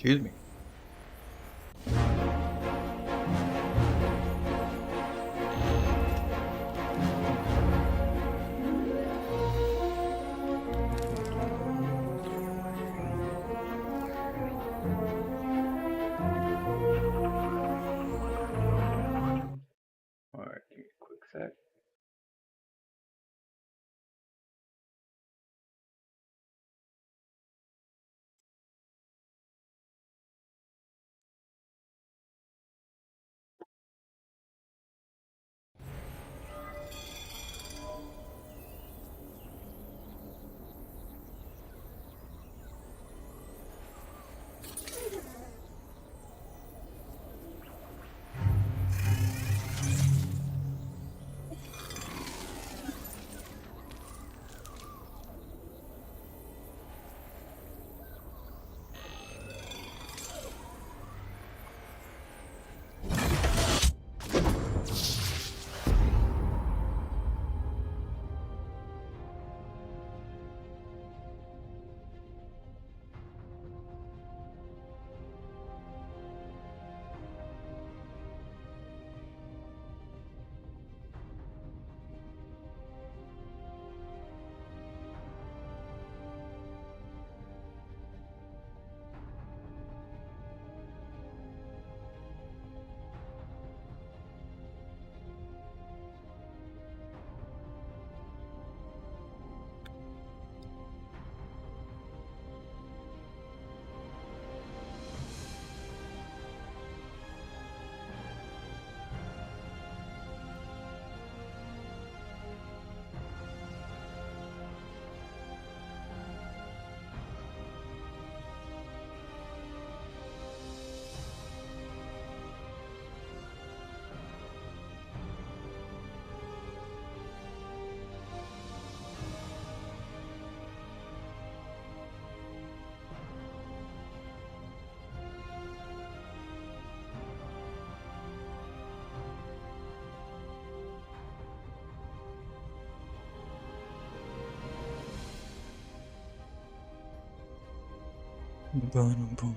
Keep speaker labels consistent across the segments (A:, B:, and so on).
A: Excuse me. Alright, give me a quick sec. Boom, boom.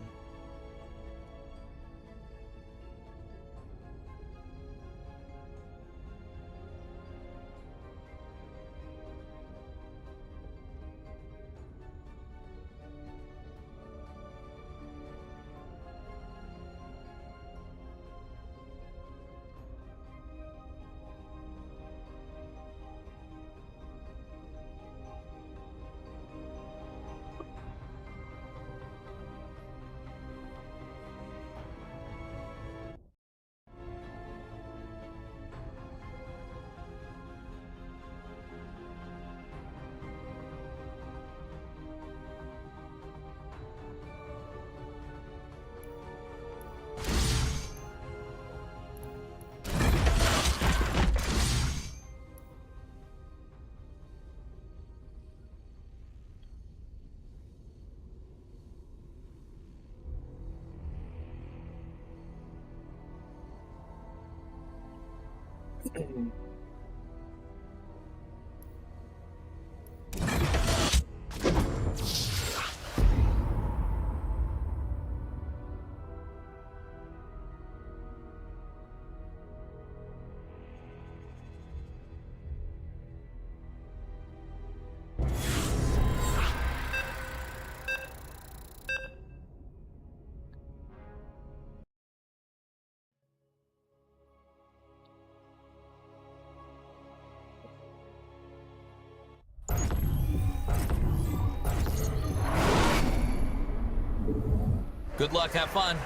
B: Good luck, have fun.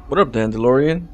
A: What up, Dandelion?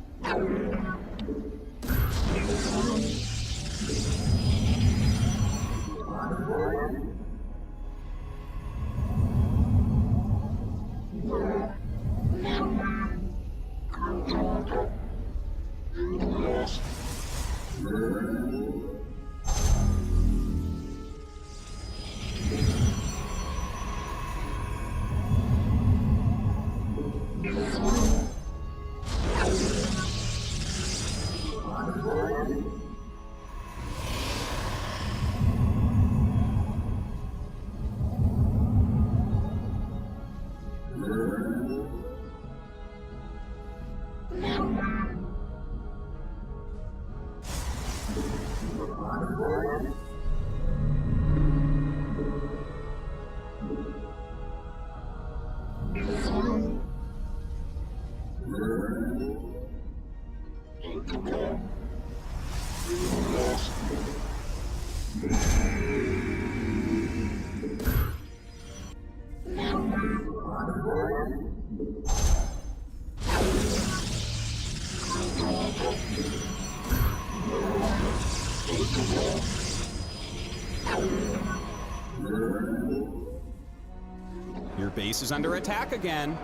C: Your base is under attack again.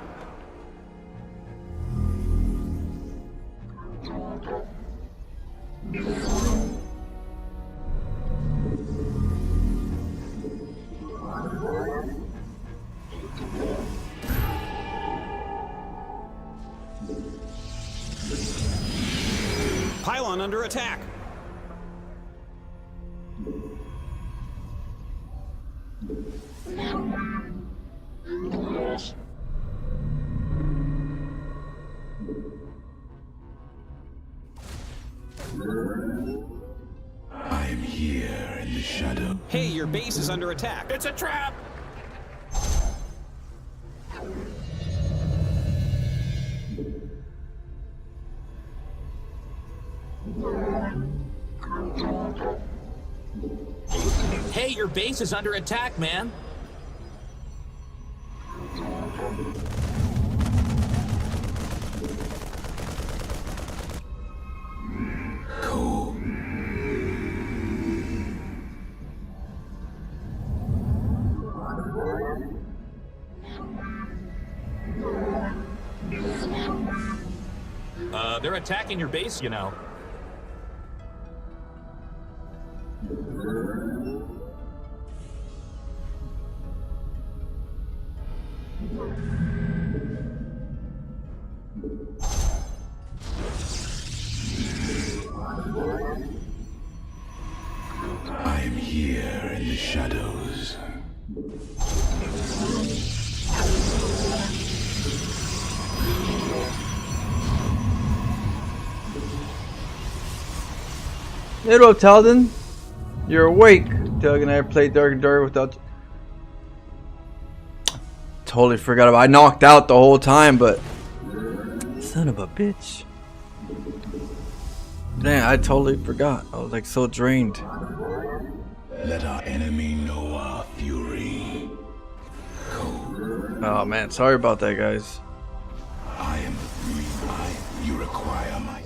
C: Pylon under attack.
D: I am here in the shadow.
C: Hey, your base is under attack. It's a trap!
B: Hey, your base is under attack, man.
D: Cool.
B: They're attacking your base, you know.
D: I am here in the shadows.
A: Hey, up, Talden. You're awake. Doug and I played Dark and Dark without. Totally forgot about. I knocked out the whole time, but son of a bitch. Man, I totally forgot. I was like so drained.
D: Let our enemy know our fury.
A: Oh man, sorry about that, guys.
D: I am the green eye. You require my.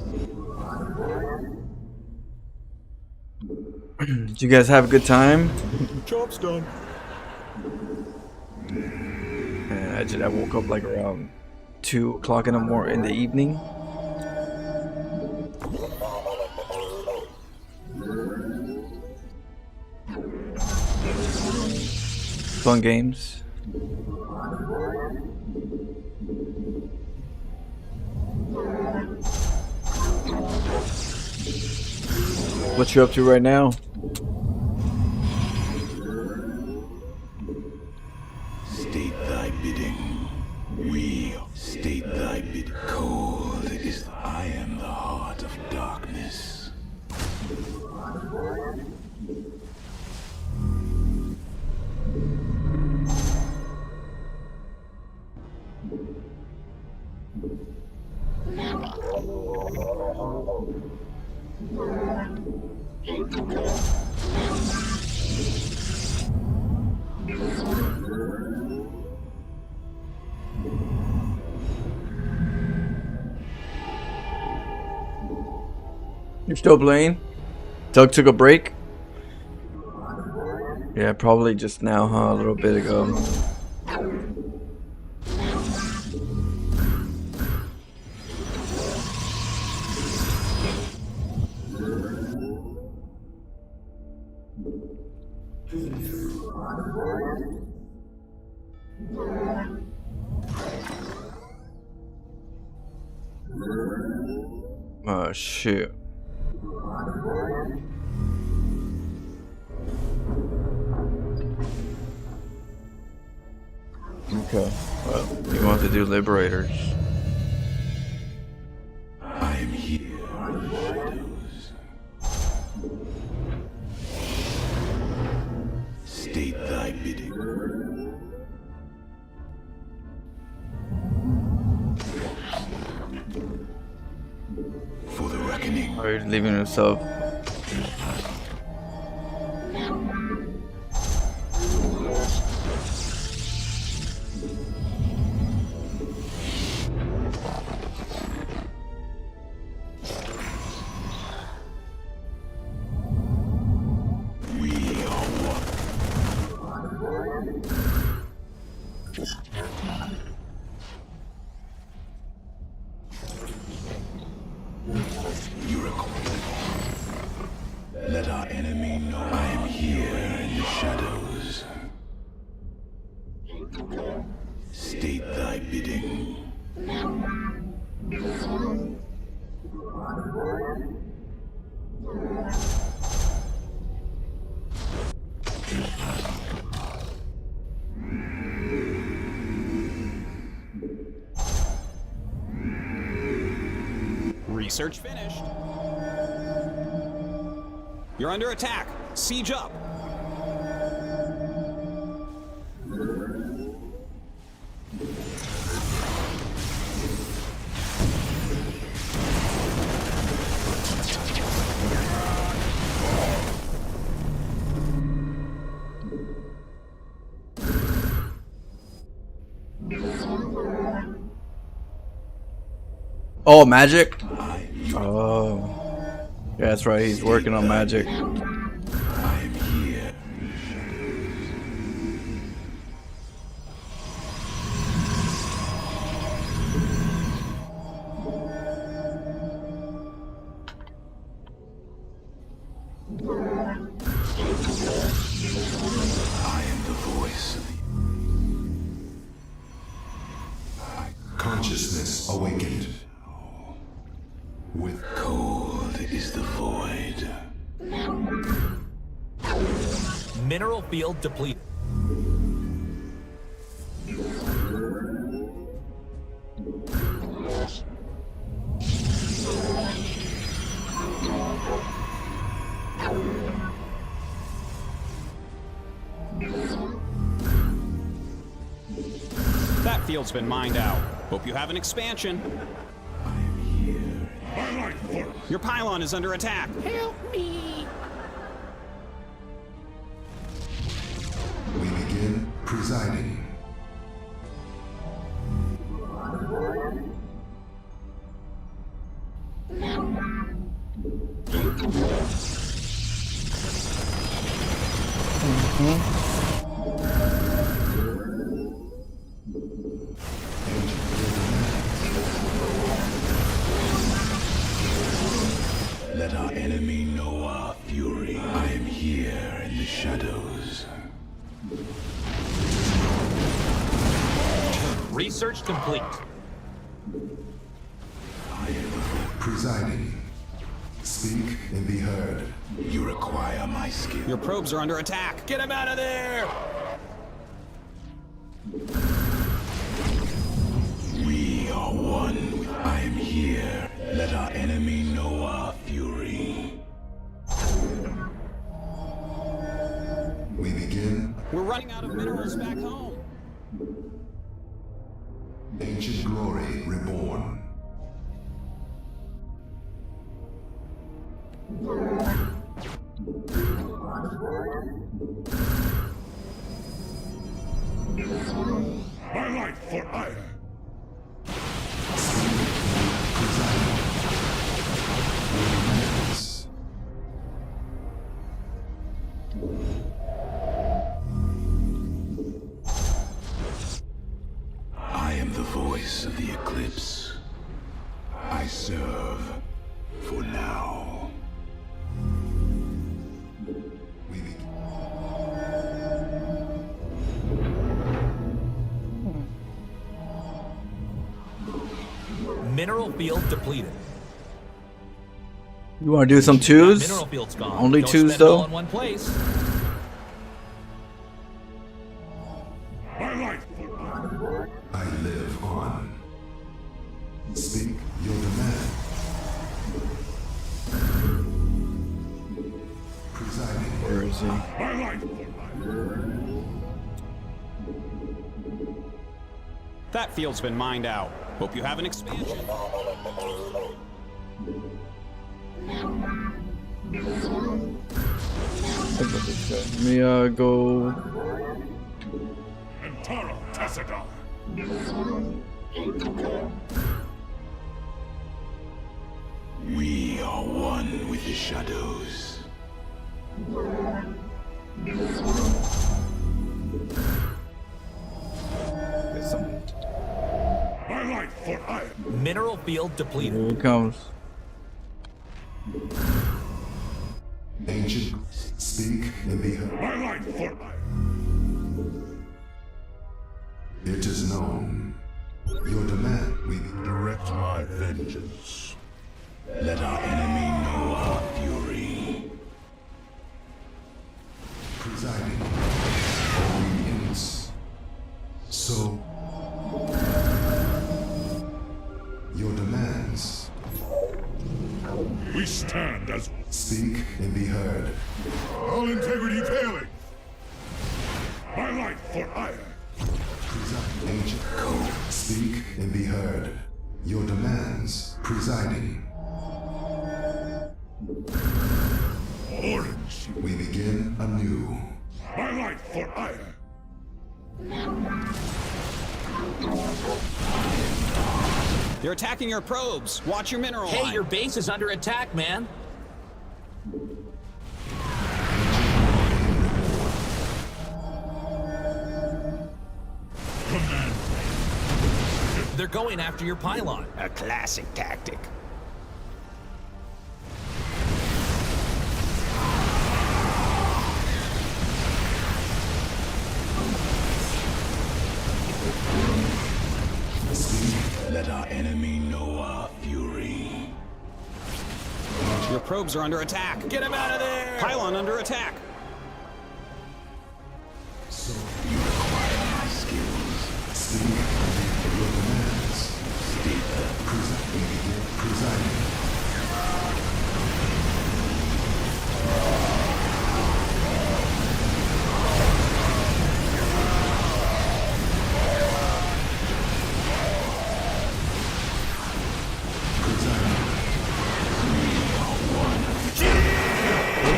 A: Did you guys have a good time?
C: Job's done.
A: And I woke up like around 2 o'clock in the evening. Fun games. What you up to right now?
D: State thy bidding. We state thy bid. Cold is I am the heart of darkness.
A: You're still playing? Doug took a break? Yeah, probably just now, huh? A little bit ago. Oh, shoot. Okay. Okay. Well, you want to do Liberators.
D: I am here in the shadows. State thy bidding. For the reckoning.
A: Or he's leaving himself.
D: Let our enemy know I am here in the shadows. State thy bidding.
C: Research finished. You're under attack. Siege up.
A: Oh, magic? Oh. Yeah, that's right. He's working on magic.
D: I am here. I am the voice of the
E: Consciousness awakened.
D: With cold is the void.
B: Mineral field depleted.
C: That field's been mined out. Hope you have an expansion.
D: I am here.
C: Your pylon is under attack.
E: We begin presiding.
D: Let our enemy know our fury. I am here in the shadows.
B: Research complete.
D: I am the voice.
E: Presiding. Speak and be heard.
D: You require my skill.
C: Your probes are under attack. Get him out of there!
D: We are one with I am here. Let our enemy know our fury.
E: We begin
C: We're running out of minerals back home.
E: ancient glory reborn.
D: My life for iron. I am the voice of the eclipse. I serve for now.
E: We begin.
B: Mineral field depleted.
A: You want to do some twos?
B: Mineral field's gone.
A: Only
B: Don't
A: twos,
B: spend it all
A: though?
B: in one place.
D: My life for
E: 1. Speak your demand. Presiding.
A: Where is he?
C: That field's been mined out. Hope you have an expansion.
A: Let me go.
D: We are one with the shadows.
A: Get some.
B: Mineral field depleted.
A: Here it comes.
E: Ancient, speak and be heard. It is known. Your demand, we direct my vengeance.
D: Let our enemy know our fury.
E: Presiding. Obedience. So, your demands.
F: We stand as
E: Speak and be heard.
F: all integrity failing. My life for hire.
E: Presiding. Ancient code. Speak and be heard. Your demands. Presiding.
F: Orange.
E: We begin anew.
F: My life for hire.
C: They're attacking your probes. Watch your mineral
B: Hey,
C: line.
B: your base is under attack, man.
F: Command.
B: They're going after your pylon.
C: A classic tactic.
D: Let our enemy know our fury.
C: Your probes are under attack.
B: Get him out of there!
C: Pylon under attack.
D: You require my skills.
E: Speak. Your demands.
D: State them.
E: We begin presiding.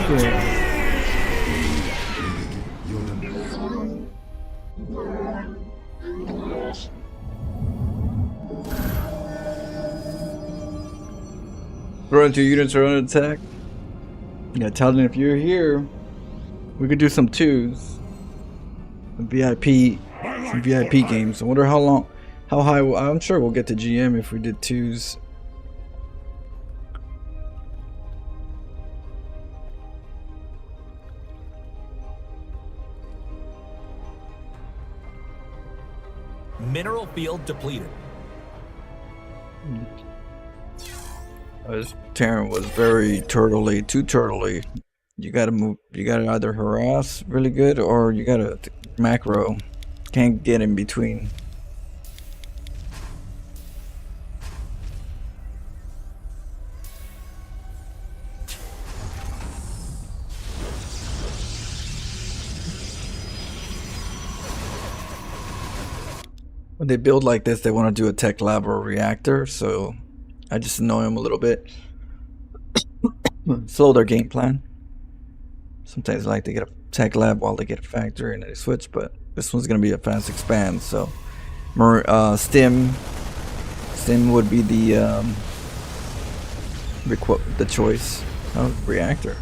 E: Your demands.
A: Run two units are under attack. Yeah, tell them if you're here, we could do some twos. Some VIP games. I wonder how high. I'm sure we'll get to GM if we did twos.
B: Mineral field depleted.
A: This Terran was very turtley, too turtley. You gotta move. You gotta either harass really good, or you gotta macro. Can't get in between. When they build like this, they want to do a tech lab or a reactor, so I just annoy them a little bit. Slow their game plan. Sometimes I like to get a tech lab while they get a factory and they switch, but this one's going to be a fast expand, so Stim would be the choice. Oh, reactor.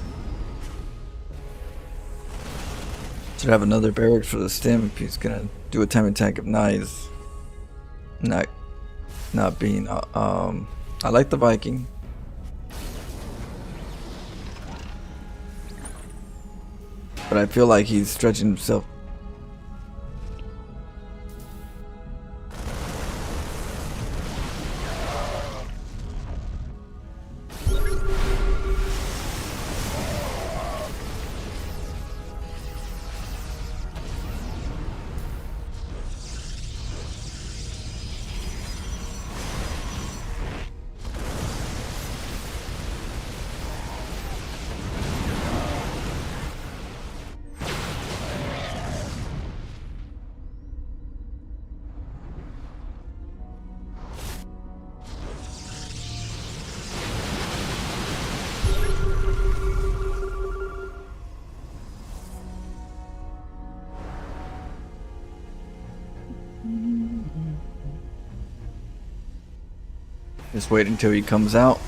A: Should have another barracks for the Stim if he's going to do a time attack of knives. Not being I like the Viking. But I feel like he's stretching himself. Just wait until he comes out.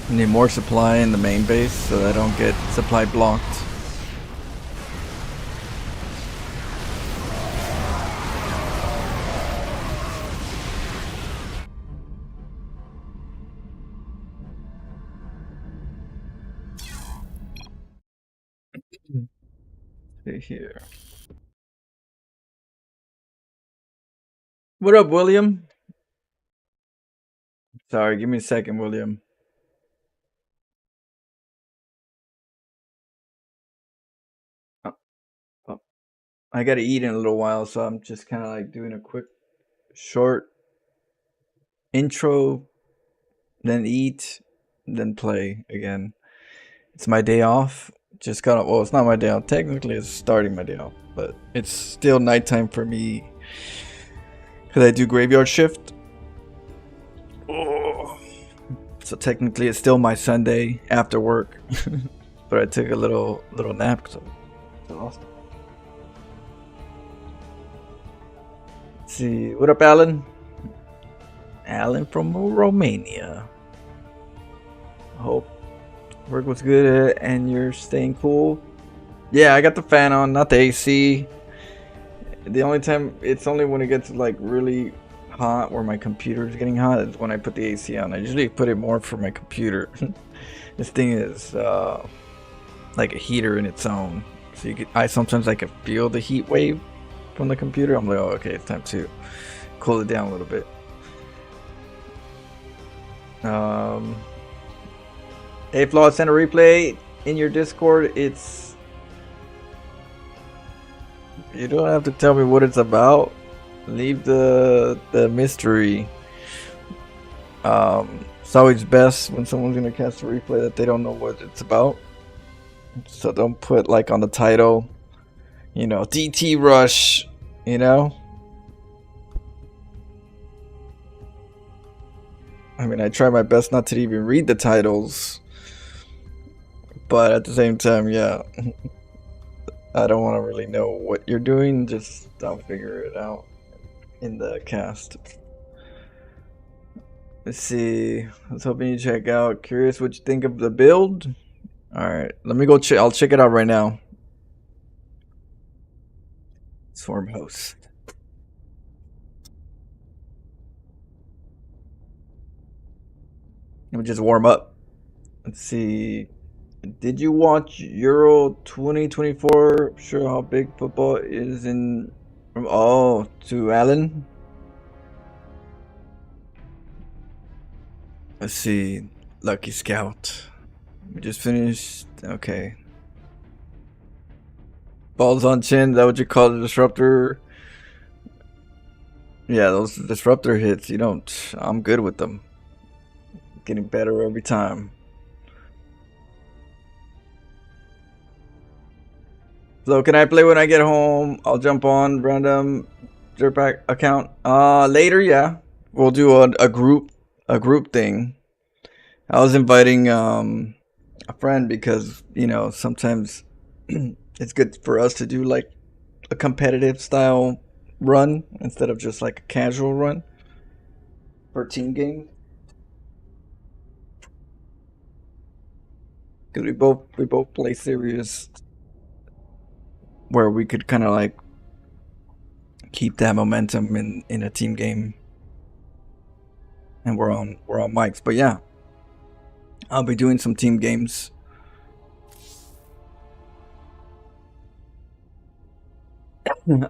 A: I need more supply in the main base so that I don't get supply blocked. See here. What up, William? Sorry, give me a second, William. Oh, I gotta eat in a little while, so I'm just kind of like doing a quick, short intro, then eat, then play again. It's my day off. Just got, well, it's not my day off. Technically, it's starting my day off, but it's still nighttime for me because I do graveyard shift. Oh. So technically, it's still my Sunday after work, but I took a little nap. So awesome. Let's see, what up, Alan? Alan from Romania. Hope work was good and you're staying cool. Yeah, I got the fan on, not the AC. The only time, it's only when it gets like really hot where my computer is getting hot is when I put the AC on. I usually put it more for my computer. This thing is like a heater in its own. So I sometimes can feel the heat wave from the computer. I'm like, oh, okay, it's time to cool it down a little bit. Hey, Flaw, send a replay in your Discord. It's... You don't have to tell me what it's about. Leave the mystery. It's always best when someone's gonna cast a replay that they don't know what it's about. So don't put like on the title, you know, DT Rush, you know? I mean, I try my best not to even read the titles. But at the same time, yeah, I don't want to really know what you're doing. Just I'll figure it out in the cast. Let's see. I was hoping you check out. Curious what you think of the build. All right, let me go check. I'll check it out right now. Swarm host. Let me just warm up. Let's see. Did you watch Euro 2024? Sure how big football is in... Oh, to Alan? Let's see. Lucky Scout. We just finished. Okay. Balls on chin. Is that what you call the disruptor? Yeah, those disruptor hits. You don't... I'm good with them. Getting better every time. So can I play when I get home? I'll jump on random Jetpack account. Later, yeah. We'll do a group thing. I was inviting a friend because, you know, sometimes it's good for us to do like a competitive style run instead of just like a casual run for team games. Because we both play serious, where we could kind of like keep that momentum in a team game, and we're on mics. But yeah, I'll be doing some team games.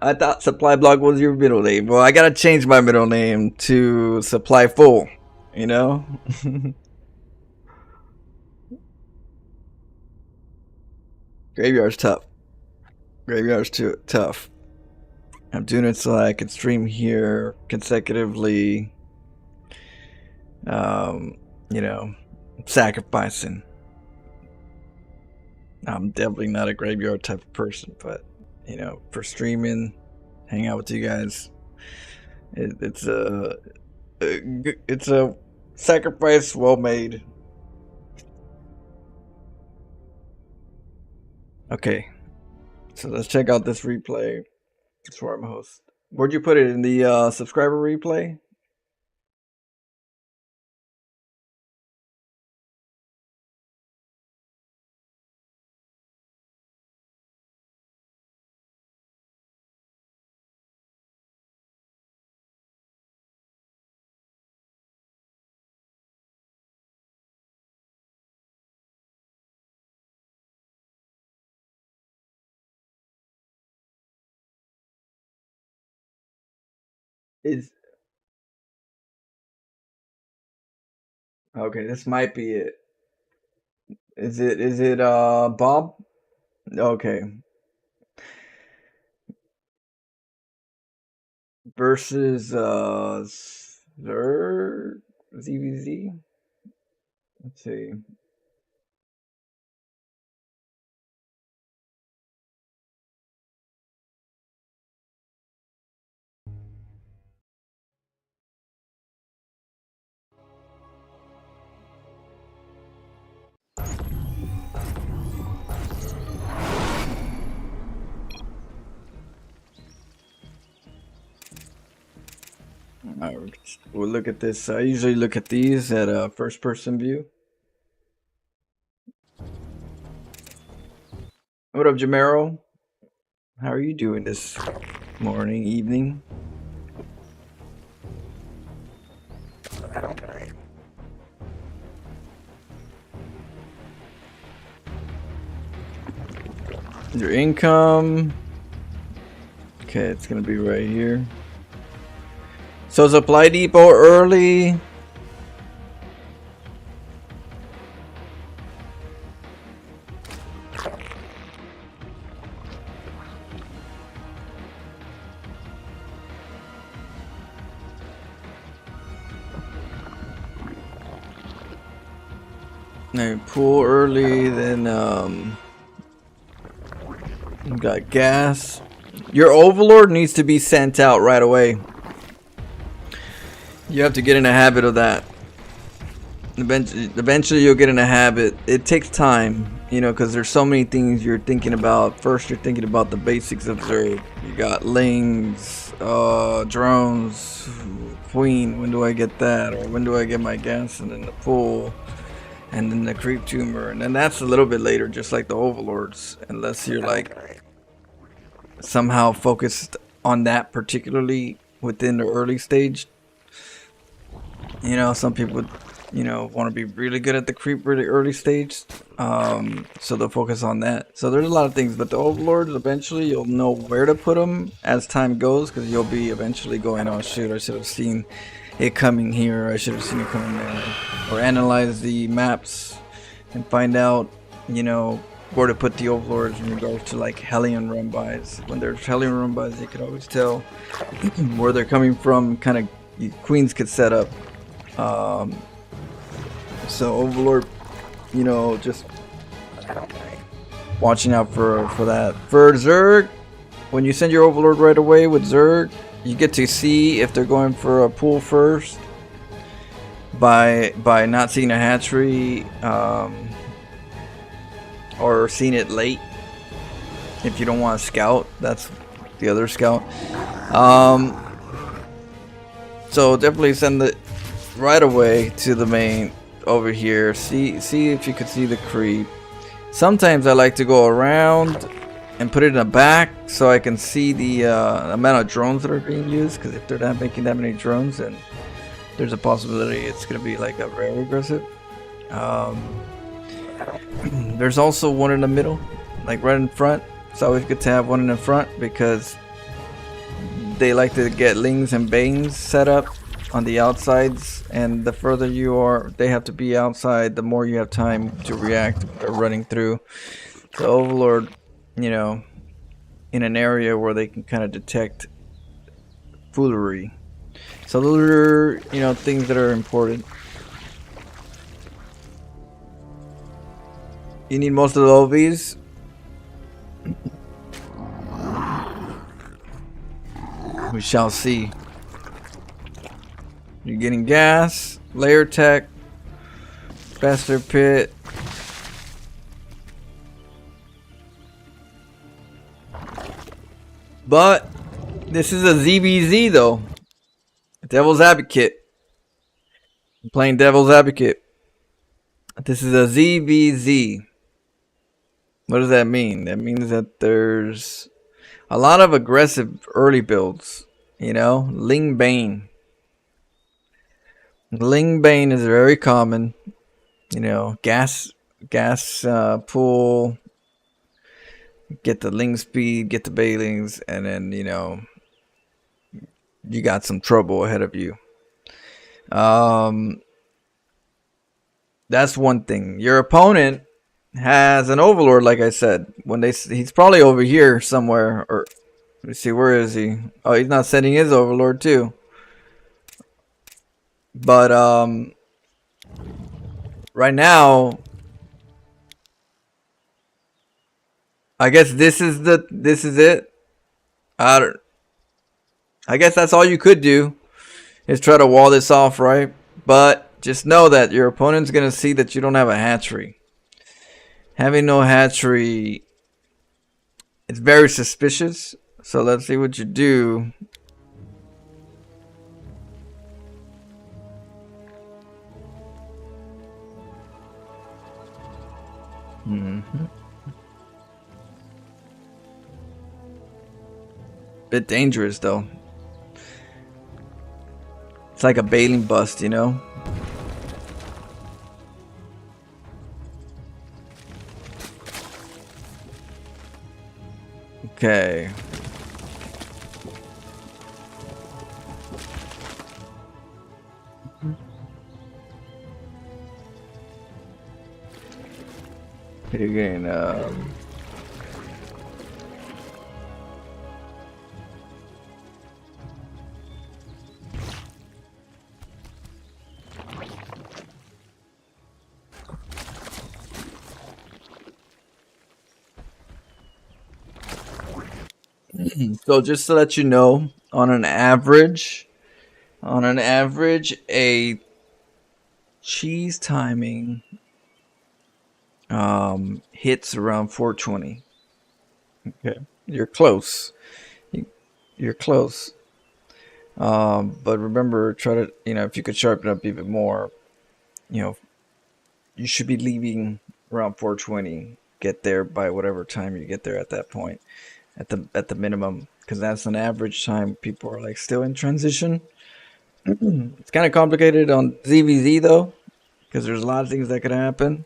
A: I thought Supply Block was your middle name. Well, I gotta change my middle name to Supply Full. You know? Graveyard's tough. Graveyard's too tough. I'm doing it so I can stream here consecutively. You know, sacrificing. I'm definitely not a graveyard type of person, but you know, for streaming, hang out with you guys, it's a sacrifice well made. Okay, so let's check out this replay. Swarm host. Where'd you put it in the subscriber replay? Is okay, this might be it. Is it Bob? Okay. Versus ZVZ? Let's see. Alright, we'll look at this. I usually look at these at a first person view. What up, Jamero? How are you doing this morning, evening? Your income. Okay, it's gonna be right here. So supply depot early. Now pool early, then you got gas. Your overlord needs to be sent out right away. You have to get in a habit of that. Eventually you'll get in a habit. It takes time, you know, because there's so many things you're thinking about. First, you're thinking about the basics of Zerg. You got lings, drones, queen. When do I get that? Or when do I get my gas? And then the pool, and then the creep tumor, and then that's a little bit later, just like the overlords. Unless you're like somehow focused on that particularly within the early stage. You know, some people, you know, want to be really good at the creep really early stage, so they'll focus on that. So there's a lot of things, but the overlords, eventually you'll know where to put them as time goes, because you'll be eventually going, oh shoot, I should have seen it coming here, I should have seen it coming there, or analyze the maps and find out, you know, where to put the overlords in regards to like Hellion run-bys. When there's Hellion run-bys, you can always tell where they're coming from. Kind of queens could set up. So overlord, you know, just watching out for that. For Zerg, when you send your overlord right away with Zerg, you get to see if they're going for a pool first by not seeing a hatchery, or seeing it late. If you don't want to scout, that's the other scout. So definitely send it right away to the main over here. See if you could see the creep. Sometimes I like to go around and put it in the back so I can see the amount of drones that are being used, because if they're not making that many drones, then there's a possibility it's gonna be like a very aggressive. There's also one in the middle, like right in front. It's always good to have one in the front, because they like to get lings and banes set up on the outsides, and the further you are, they have to be outside, the more you have time to react running through. The Overlord, you know, in an area where they can kind of detect foolery. So those are, you know, things that are important. You need most of the OVs. We shall see. You're getting gas, layer tech, Bester Pit. But this is a ZBZ though. Devil's Advocate. I'm playing Devil's Advocate. This is a ZBZ. What does that mean? That means that there's a lot of aggressive early builds. You know, Ling Bane. Ling Bane is very common. You know, gas pool. Get the Ling speed, get the Bailings, and then, you know, you got some trouble ahead of you. That's one thing. Your opponent has an Overlord, like I said. He's probably over here somewhere, or let me see, where is he? Oh, he's not sending his Overlord too. But right now, I guess this is it. I guess that's all you could do, is try to wall this off, right? But just know that your opponent's gonna see that you don't have a hatchery. Having no hatchery, it's very suspicious. So let's see what you do. Bit dangerous though. It's like a bailing bust, you know? Okay. Again, so just to let you know, on an average, a cheese timing hits around 420. Okay, you're close. You're close. But remember, try to, you know, if you could sharpen up even more, you know, you should be leaving around 420. Get there by whatever time you get there at that point, at the minimum, because that's an average time people are like still in transition. It's kind of complicated on ZVZ though, because there's a lot of things that could happen.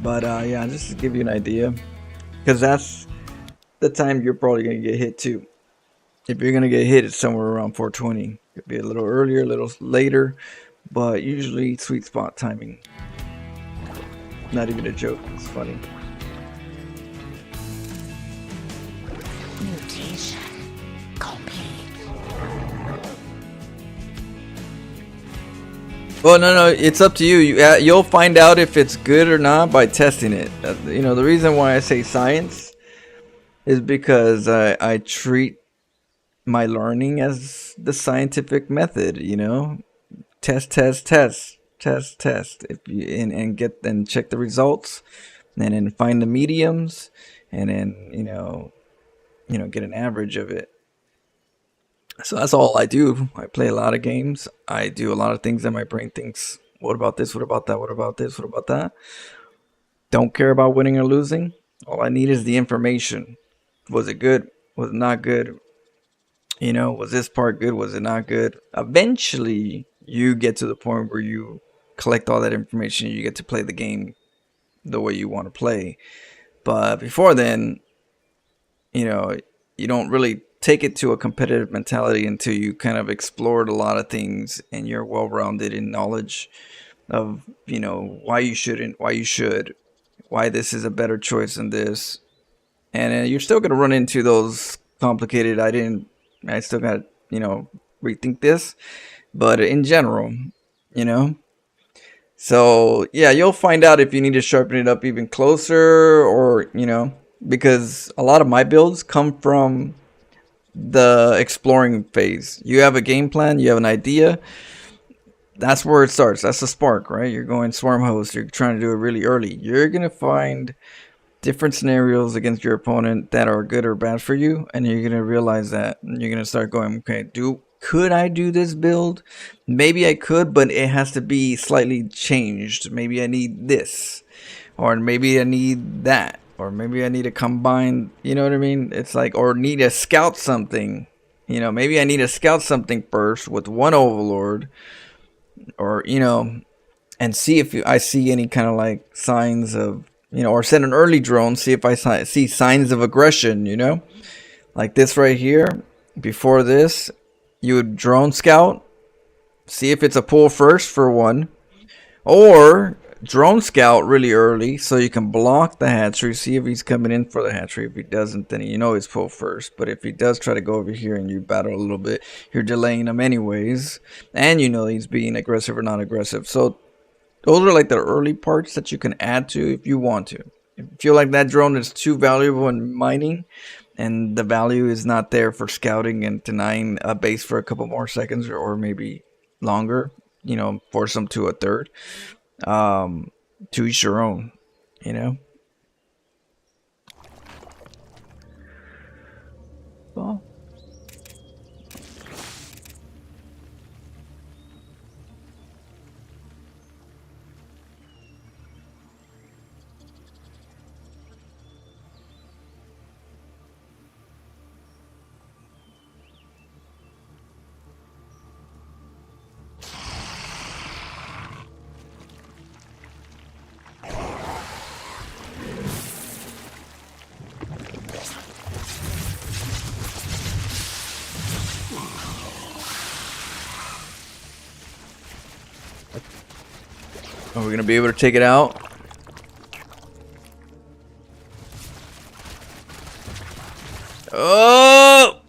A: But yeah, just to give you an idea, because that's the time you're probably gonna get hit too. If you're gonna get hit, it's somewhere around 420. Could be a little earlier, a little later, but usually sweet spot timing. Not even a joke. It's funny.
G: Mutation complete.
A: Well, no, it's up to you. You'll find out if it's good or not by testing it. You know, the reason why I say science is because I treat my learning as the scientific method. You know, test. If you and check the results, and then find the mediums, and then you know, get an average of it. So that's all I do. I play a lot of games. I do a lot of things that my brain thinks, what about this? What about that? What about this? What about that? Don't care about winning or losing. All I need is the information. Was it good? Was it not good? You know, was this part good? Was it not good? Eventually, you get to the point where you collect all that information and you get to play the game the way you want to play. But before then, you know, you don't really take it to a competitive mentality until you kind of explored a lot of things and you're well-rounded in knowledge of, you know, why you shouldn't, why you should, why this is a better choice than this. And you're still going to run into those complicated, I still got to, you know, rethink this. But in general, you know. So, yeah, you'll find out if you need to sharpen it up even closer or, you know, because a lot of my builds come from the exploring phase. You have a game plan, you have an idea. That's where it starts. That's the spark, right? You're going swarm host. You're trying to do it really early. You're going to find different scenarios against your opponent that are good or bad for you. And you're going to realize that. And you're going to start going, okay, could I do this build? Maybe I could, but it has to be slightly changed. Maybe I need this. Or maybe I need that. Or maybe I need to combine, you know what I mean? It's like, or need to scout something. You know, maybe I need to scout something first with one overlord. Or, you know, and see if I see any kind of like signs of, you know, or send an early drone, see if I see signs of aggression, you know, like this right here. Before this, you would drone scout, see if it's a pull first for one, or drone scout really early so you can block the hatchery, see if he's coming in for the hatchery. If he doesn't, then you know he's pull first. But if he does try to go over here and you battle a little bit, you're delaying him anyways, and you know he's being aggressive or not aggressive. So those are like the early parts that you can add to if you want to. If you feel like that drone is too valuable in mining and the value is not there for scouting and denying a base for a couple more seconds or maybe longer, you know, force them to a third. To each your own, you know. Well, are we gonna be able to take it out? Oh!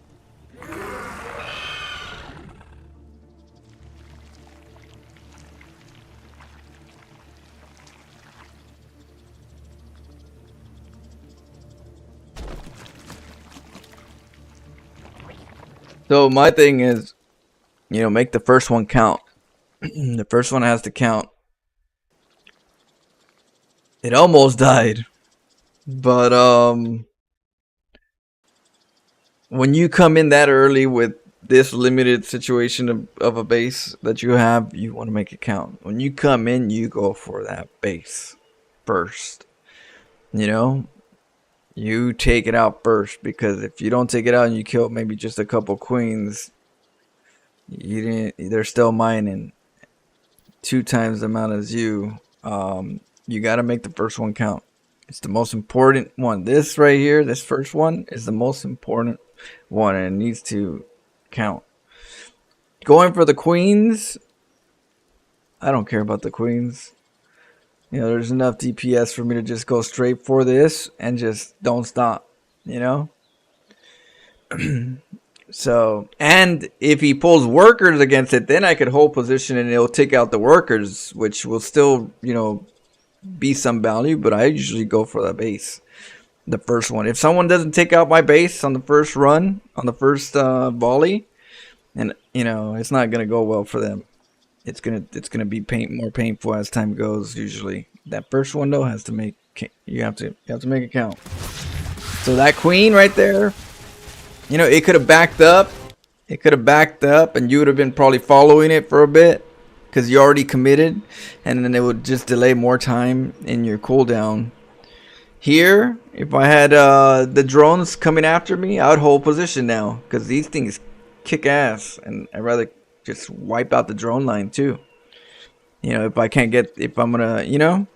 A: So my thing is, you know, make the first one count. The first one has to count. It almost died. But when you come in that early with this limited situation of a base that you have, you want to make it count. When you come in, you go for that base first. You know? You take it out first, because if you don't take it out and you kill maybe just a couple queens, they're still mining 2 times the amount as you. You got to make the first one count. It's the most important one. This right here, this first one is the most important one, and it needs to count. Going for the queens, I don't care about the queens. You know, there's enough DPS for me to just go straight for this and just don't stop, you know? So, and if he pulls workers against it, then I could hold position and it'll take out the workers, which will still, you know, be some value, but I usually go for the base, the first one. If someone doesn't take out my base on the first run, on the first volley, and you know, it's not gonna go well for them. It's gonna be more painful as time goes. Usually, that first one though has to make, you have to make it count. So that queen right there, you know, it could have backed up. It could have backed up, and you would have been probably following it for a bit, because you already committed, and then it would just delay more time in your cooldown. Here, if I had the drones coming after me, I would hold position now, because these things kick ass, and I'd rather just wipe out the drone line too. You know, if I'm gonna, you know,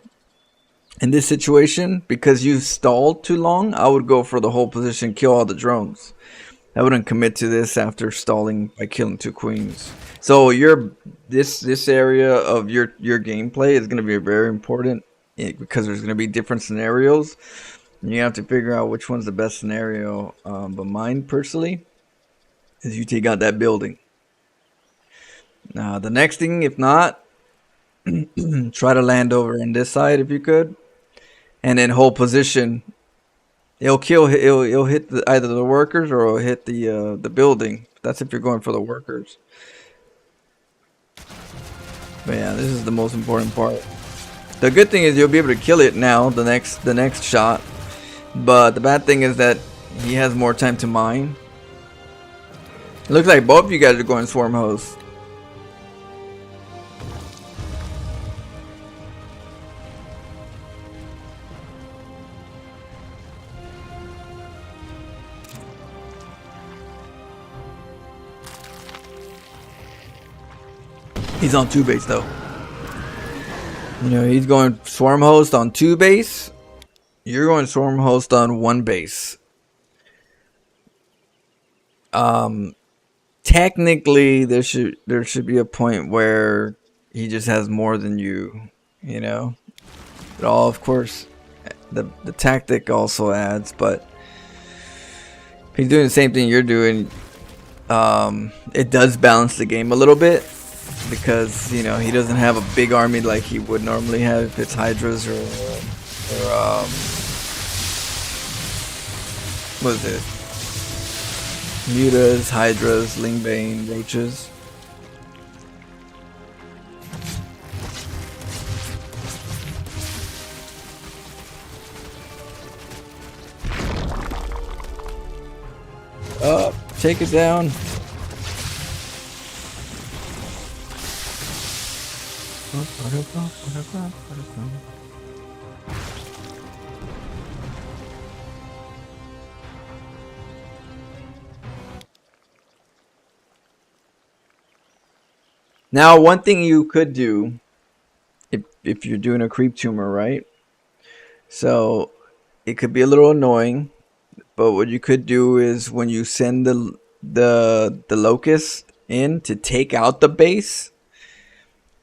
A: in this situation, because you stalled too long, I would go for the whole position, kill all the drones. I wouldn't commit to this after stalling by killing 2 queens. So this area of your gameplay is going to be very important because there's going to be different scenarios. And you have to figure out which one's the best scenario. But mine personally is you take out that building. Now the next thing, if not, try to land over on this side if you could, and then hold position. It'll hit either the workers or it'll hit the building. That's if you're going for the workers. But yeah, this is the most important part. The good thing is you'll be able to kill it now, the next shot. But the bad thing is that he has more time to mine. It looks like both of you guys are going swarm host. He's on 2 base though. You know, he's going swarm host on 2 base. You're going swarm host on 1 base. Technically there should be a point where he just has more than you, you know. But all, of course, the tactic also adds, but if he's doing the same thing you're doing, it does balance the game a little bit. Because, you know, he doesn't have a big army like he would normally have if it's Hydras or what is it? Mutas, Hydras, Lingbane, Roaches. Take it down. Now, one thing you could do if you're doing a creep tumor, right? So it could be a little annoying, but what you could do is when you send the locust in to take out the base,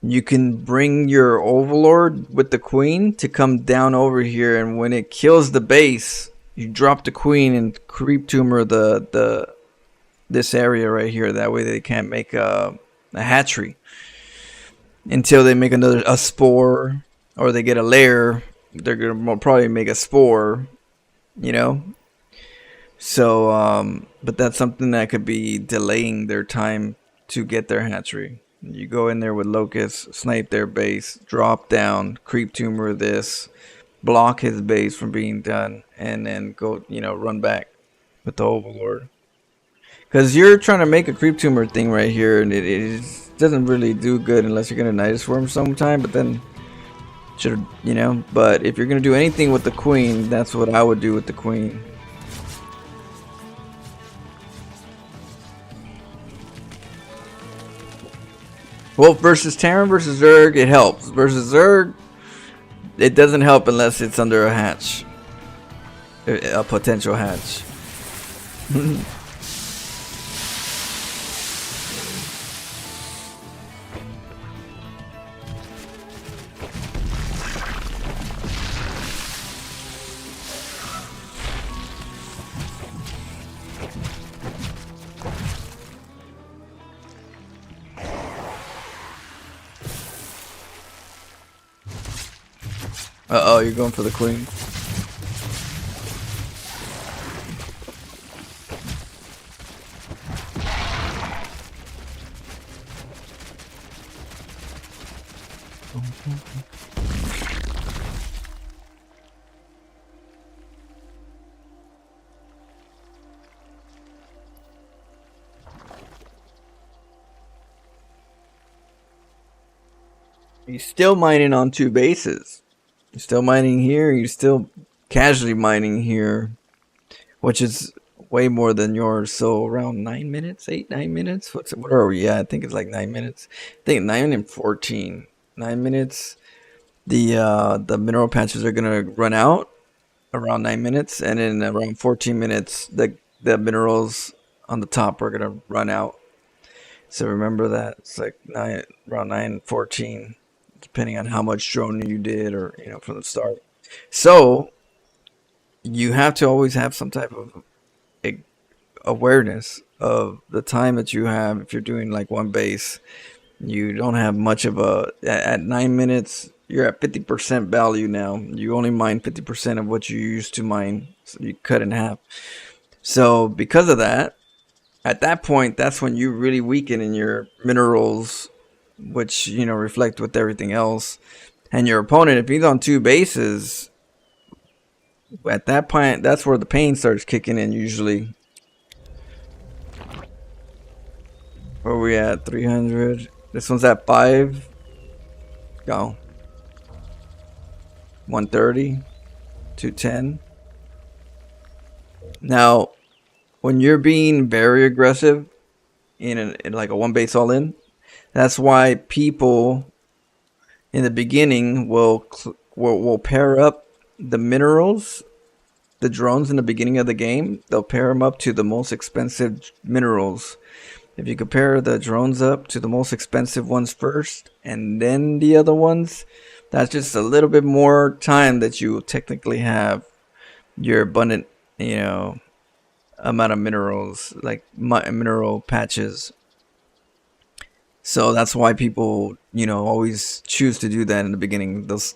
A: you can bring your overlord with the queen to come down over here, and when it kills the base, you drop the queen and creep tumor this area right here. That way they can't make a hatchery until they make a spore, or they get a lair. They're gonna probably make a spore, you know. So but that's something that could be delaying their time to get their hatchery. You go in there with locusts, snipe their base, drop down, creep tumor this, block his base from being done, and then go, you know, run back with the overlord. Because you're trying to make a creep tumor thing right here, and it doesn't really do good unless you're gonna Nidus Swarm sometime. But then, should, you know. But if you're gonna do anything with the queen, that's what I would do with the queen. Well, versus Terran versus Zerg, it helps. Versus Zerg, it doesn't help unless it's under a hatch. A potential hatch. Uh-oh, you're going for the queen. He's still mining on 2 bases. You're still mining here, you're still casually mining here, which is way more than yours. So around 9 minutes, 8-9 minutes. What are we? Yeah, I think it's like 9 minutes. I think 9 and 14. 9 minutes. The mineral patches are gonna run out around 9 minutes, and then around 14 minutes the minerals on the top are gonna run out. So remember that it's like around 9:14, depending on how much droning you did, or from the start. So you have to always have some type of awareness of the time that you have. If you're doing like one base, you don't have much of at 9 minutes. You're at 50% value now. You only mine 50% of what you used to mine, so you cut in half. So because of that, at that point, that's when you really weaken in your minerals, which reflect with everything else. And your opponent, if he's on 2 bases, at that point, that's where the pain starts kicking in usually. Where are we at? 300. This one's at 5. Go. 130. 210. Now, when you're being very aggressive in like a 1 base all in, that's why people in the beginning will pair up the minerals, the drones in the beginning of the game. They'll pair them up to the most expensive minerals. If you compare the drones up to the most expensive ones first and then the other ones, that's just a little bit more time that you will technically have your abundant, amount of minerals, like mineral patches. So that's why people, always choose to do that in the beginning. This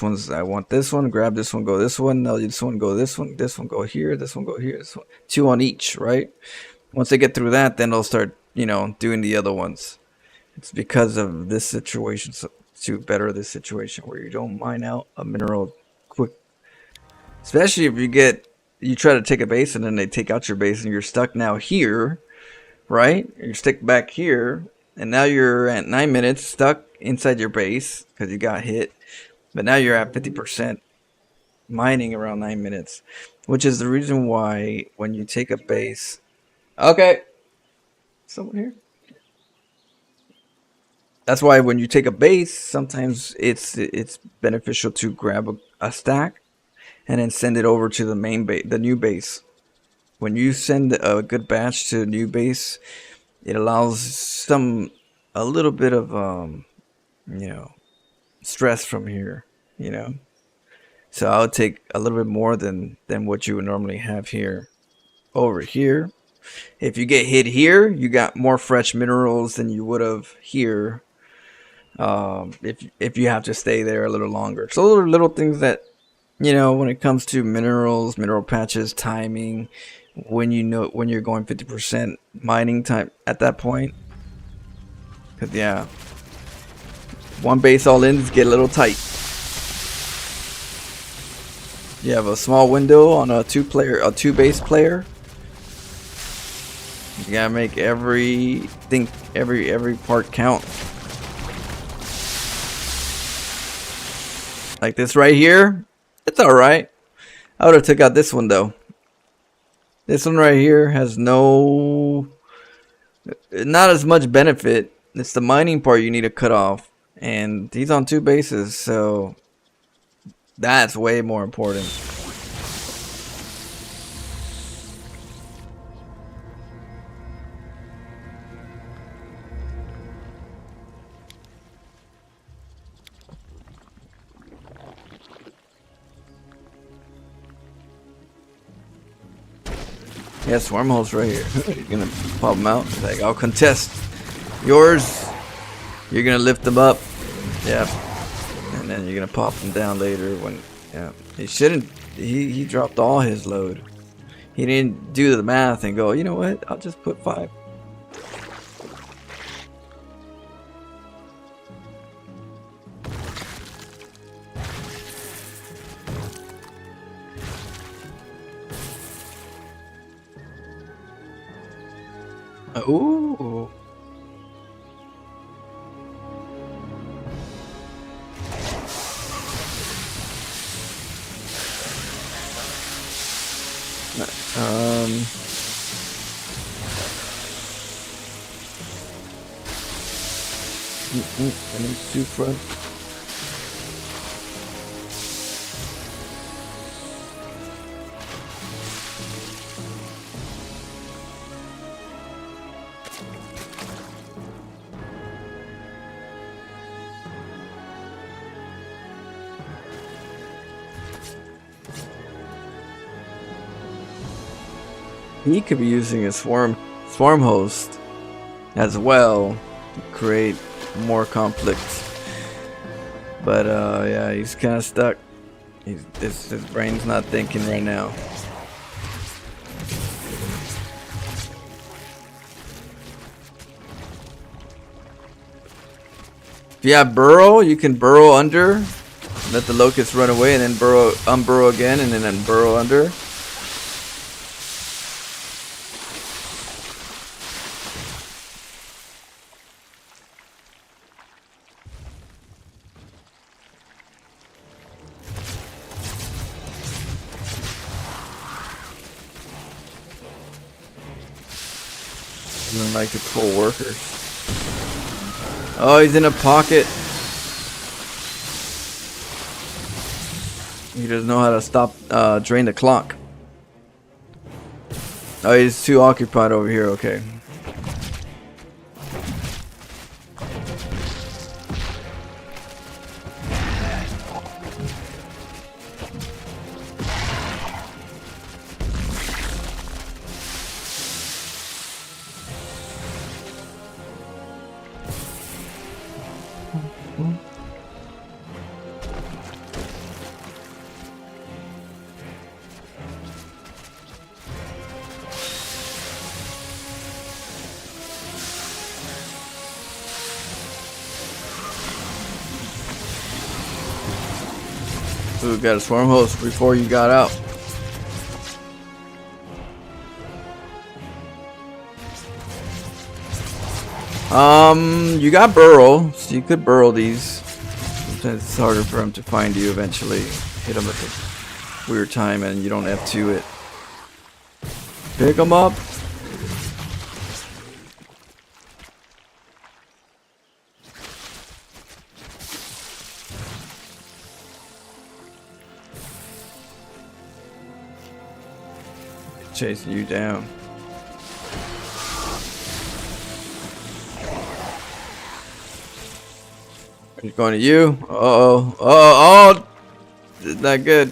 A: one's, I want this one, grab this one, go this one, no, this one, go this one go here, this one go here, this one. 2 on each, right? Once they get through that, then they'll start, doing the other ones. It's because of this situation, so to better this situation where you don't mine out a mineral quick. Especially if you try to take a base and then they take out your base and you're stuck now here, right? You're stuck back here, and now you're at 9 minutes stuck inside your base because you got hit. But now you're at 50% mining around 9 minutes, which is the reason why when you take a base. Okay. Someone here? That's why when you take a base, sometimes it's beneficial to grab a stack and then send it over to the main base, the new base. When you send a good batch to a new base, it allows a little bit of stress from here, So I would take a little bit more than what you would normally have here over here. If you get hit here, you got more fresh minerals than you would have here. If you have to stay there a little longer. So those are little things that, when it comes to minerals, mineral patches, timing, when you're going 50% mining time at that point. Because yeah, 1 base all in get a little tight. You have a small window on a 2 base player. You gotta make every part count. Like this right here, it's alright. I would have took out this one though. This one right here has not as much benefit. It's the mining part you need to cut off. And he's on 2 bases, so that's way more important. Yeah, swarm holes right here. You're gonna pop them out. Like, I'll contest yours. You're gonna lift them up. Yeah. And then you're gonna pop them down later when, yeah. He shouldn't, he dropped all his load. He didn't do the math and go, you know what? I'll just put 5. Ooh. I need 2 front. He could be using a swarm host as well to create more conflict. But yeah, he's kind of stuck. His brain's not thinking right now. If you have burrow, you can burrow under, let the locust run away, and then burrow, unburrow again, and then burrow under. Doesn't like to pull workers. Oh, he's in a pocket. He doesn't know how to stop, drain the clock. Oh, he's too occupied over here. Okay. Ooh, got a swarm host before you got out. You got burrow, so you could burrow these. Sometimes it's harder for them to find you eventually. Hit them at the weird time and you don't have to it. Pick them up. Chasing you down. He's going to you. Uh-oh. Oh, it's not good.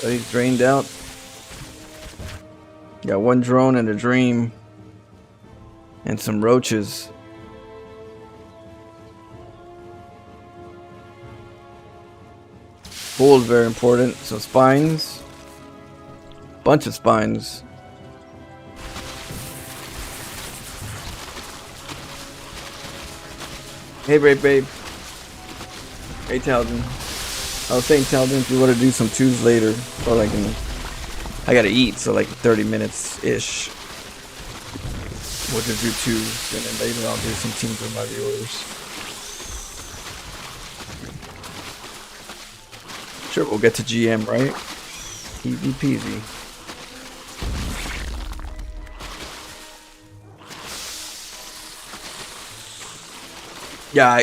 A: Oh, he's drained out. Got one drone and a dream. And some roaches. Bull is very important. So spines. Bunch of spines. Hey babe. Hey Talden. I was saying Talden, if you want to do some twos later, or like I gotta eat, so like 30 minutes ish. We'll just do twos, and then later I'll do some teams with my viewers. Sure, we'll get to GM, right? Easy peasy. Yeah,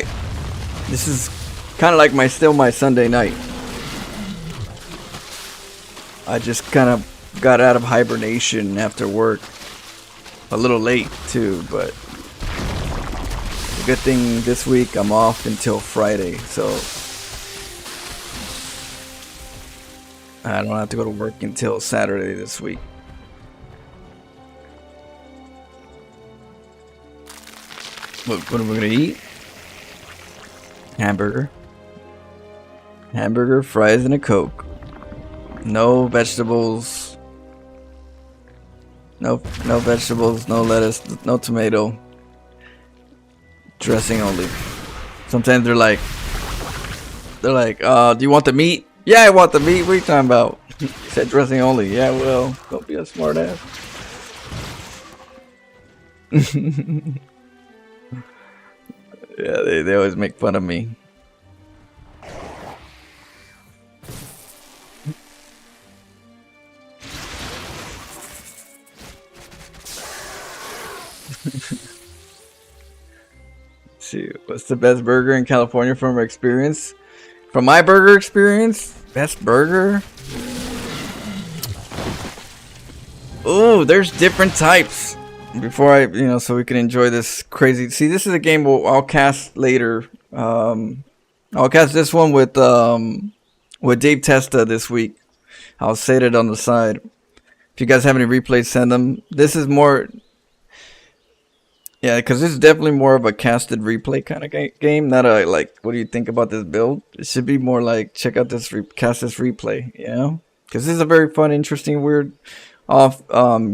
A: this is kind of like my Sunday night. I just kind of got out of hibernation after work. A little late too, but the good thing this week I'm off until Friday, so I don't have to go to work until Saturday this week. What are we gonna eat? Hamburger, fries, and a Coke. No vegetables. No vegetables, no lettuce, no tomato. Dressing only. Sometimes they're like, do you want the meat? Yeah, I want the meat. What are you talking about? You said dressing only. Yeah, well, don't be a smart ass. Yeah, they always make fun of me. See, what's the best burger in California from our experience? From my burger experience, best burger? Oh, there's different types. before so we can enjoy this crazy. See, this is a game I'll cast later. I'll cast this one with Dave Testa this week. I'll say it on the side. If you guys have any replays, send them. This is more, yeah, because this is definitely more of a casted replay kind of game. Not a like, what do you think about this build? It should be more like, check out this cast this replay, you know? Because this is a very fun, interesting, weird off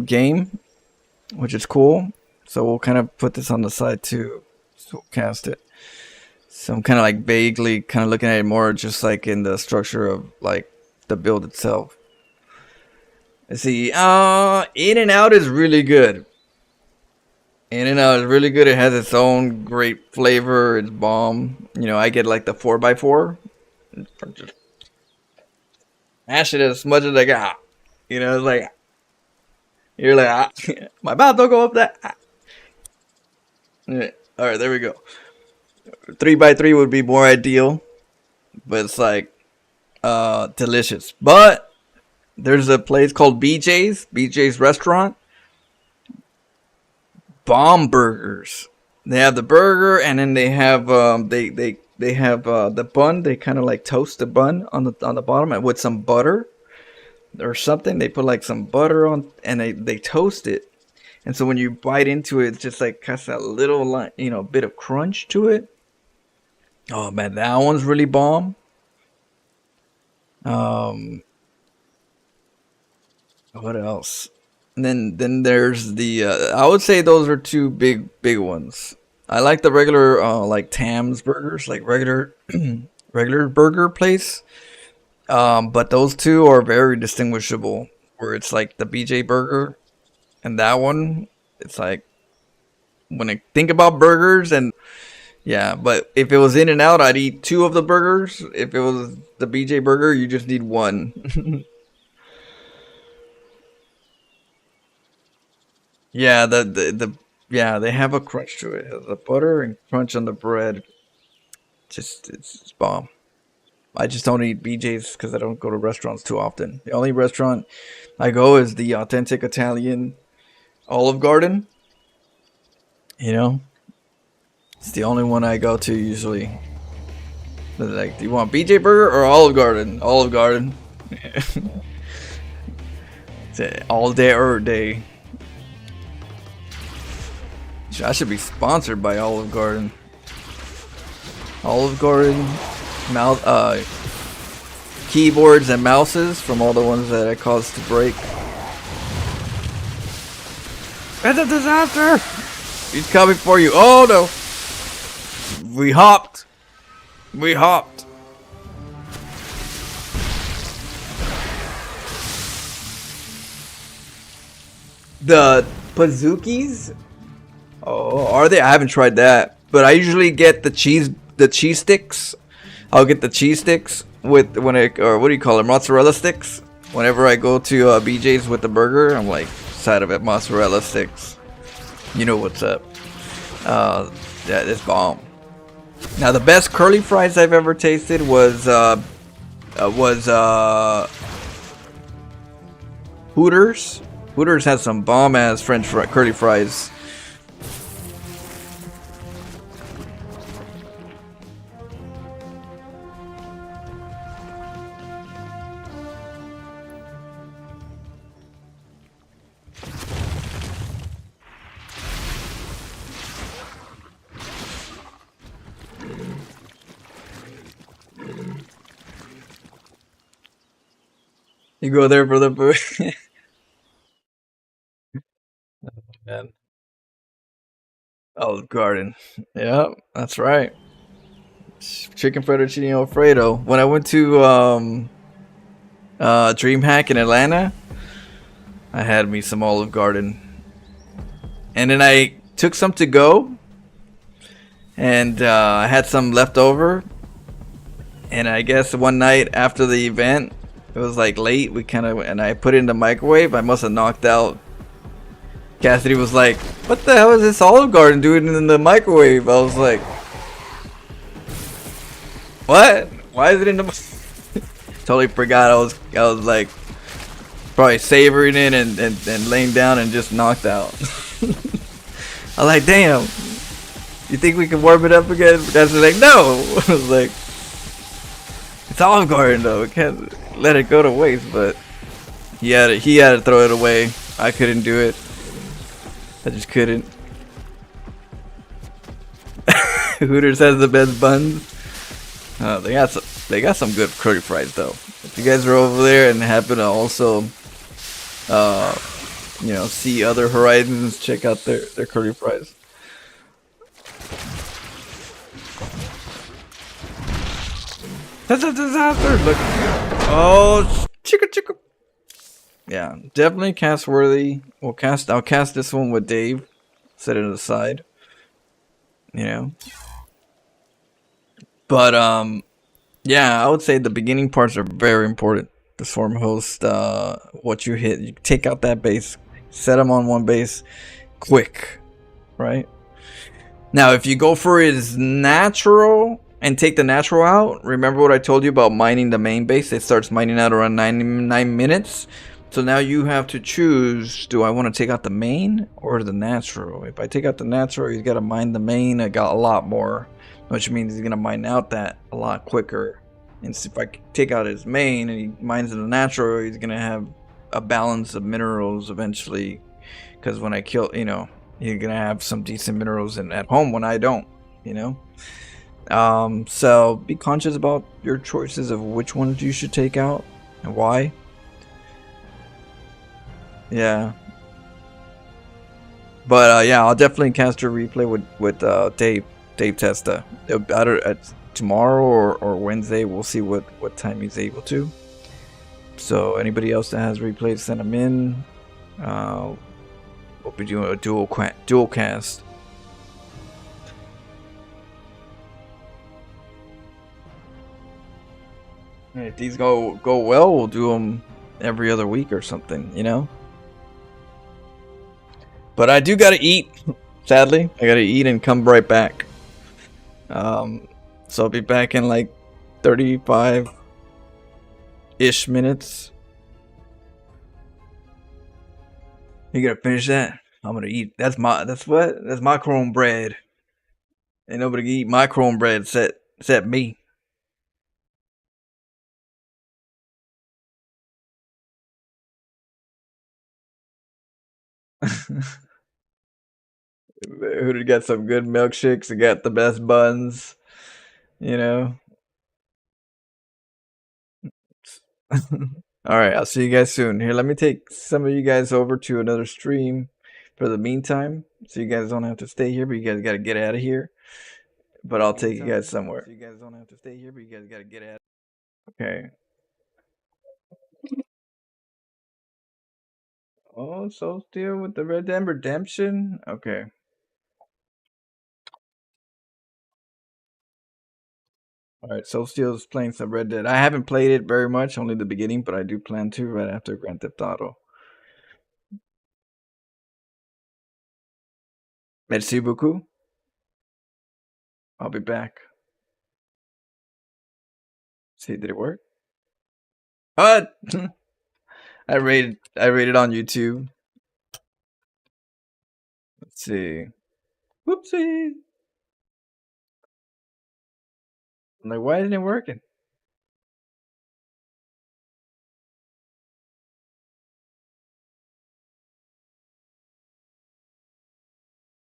A: game, which is cool. So we'll kind of put this on the side too. So we'll cast it. So I'm kind of like vaguely kind of looking at it more just like in the structure of like the build itself. Let's see. In and Out is really good. In and Out is really good. It has its own great flavor. It's bomb. You know, I get like the 4x4. Just mash it as much as I got. You know, it's like, you're like, my mouth don't go up that. Yeah. All right, there we go. 3x3 would be more ideal, but it's like delicious. But there's a place called BJ's restaurant. Bomb burgers. They have the burger, and then they have they have the bun. They kind of like toast the bun on the bottom and with some butter or something. They put like some butter on, and they toast it. And so when you bite into it, it's just like has that little bit of crunch to it. Oh man, that one's really bomb. What else? And then there's the I would say those are two big ones. I like the regular like Tam's burgers, like regular regular burger place. But those two are very distinguishable. Where it's like the BJ burger and that one, it's like when I think about burgers and yeah, but if it was In and Out, I'd eat 2 of the burgers. If it was the BJ burger, you just need 1. Yeah, yeah, they have a crunch to it. The butter and crunch on the bread. It's bomb. I just don't eat BJ's because I don't go to restaurants too often. The only restaurant I go is the authentic Italian Olive Garden. You know? It's the only one I go to usually. They're like, do you want BJ Burger or Olive Garden? Olive Garden. It's all day or day. I should be sponsored by Olive Garden. Olive Garden, keyboards and mouses from all the ones that I caused to break. It's a disaster! He's coming for you. Oh no! We hopped. We hopped. The Pazookies? Oh, are they? I haven't tried that, but I usually get the cheese sticks. I'll get the cheese sticks with or what do you call it, mozzarella sticks. Whenever I go to BJ's with the burger, I'm like, side of it, mozzarella sticks. You know what's up? Yeah, it's bomb. Now the best curly fries I've ever tasted was Hooters. Hooters has some bomb ass curly fries. You go there for the booth. Oh, man. Olive Garden. Yeah, that's right. Chicken fettuccine Alfredo. When I went to DreamHack in Atlanta, I had me some Olive Garden. And then I took some to go. And I had some left over. And I guess one night after the event, it was like late, and I put it in the microwave. I must have knocked out. Cassidy was like, what the hell is this Olive Garden doing in the microwave? I was like, what? Why is it in the Totally forgot I was like probably savoring it and laying down and just knocked out. I'm like, damn. You think we can warm it up again? But that's like, no. I was like, it's Olive Garden though. We can't let it go to waste. But he had to throw it away. I couldn't do it. I just couldn't. Hooters has the best buns. They got some good curly fries though. If you guys are over there and happen to also, you know, see other horizons, check out their curly fries. That's a disaster. Look. Oh, chicka. Yeah, definitely cast worthy. I'll cast this one with Dave. Set it aside. You know. But yeah, I would say the beginning parts are very important. The swarm host, what you hit, you take out that base, set them on one base, quick, right? Now, if you go for his natural and take the natural out, remember what I told you about mining the main base? It starts mining out around 9 minutes. So now you have to choose, do I want to take out the main or the natural? If I take out the natural, he's got to mine the main. I got a lot more, which means he's going to mine out that a lot quicker. And if I take out his main and he mines the natural, he's going to have a balance of minerals eventually. Because when I kill, you know, you're going to have some decent minerals at home when I don't, you know. So be conscious about your choices of which ones you should take out and why. Yeah. But yeah, I'll definitely cast a replay with Dave Testa. Either tomorrow or Wednesday. We'll see what time he's able to. So anybody else that has replays, send them in. We'll be doing a dual cast. And if these go well, we'll do them every other week or something, you know. But I do gotta eat. Sadly, I gotta eat and come right back. So I'll be back in like 35-ish minutes. You gonna finish that? I'm gonna eat. That's my chrome bread. Ain't nobody can eat my chrome bread except me. Who got some good milkshakes? Who got the best buns? You know. All right, I'll see you guys soon. Here, let me take some of you guys over to another stream for the meantime, so you guys don't have to stay here, but you guys got to get out of here. But I'll take you guys somewhere. So you guys don't have to stay here, but you guys got to get out. Okay. Oh, Soul Steel with the Red Dead Redemption? Okay. Alright, Soul Steel's playing some Red Dead. I haven't played it very much, only the beginning, but I do plan to right after Grand Theft Auto. Merci beaucoup. I'll be back. See, did it work? What? I rated on YouTube. Let's see. Whoopsie. I'm like, why isn't it working?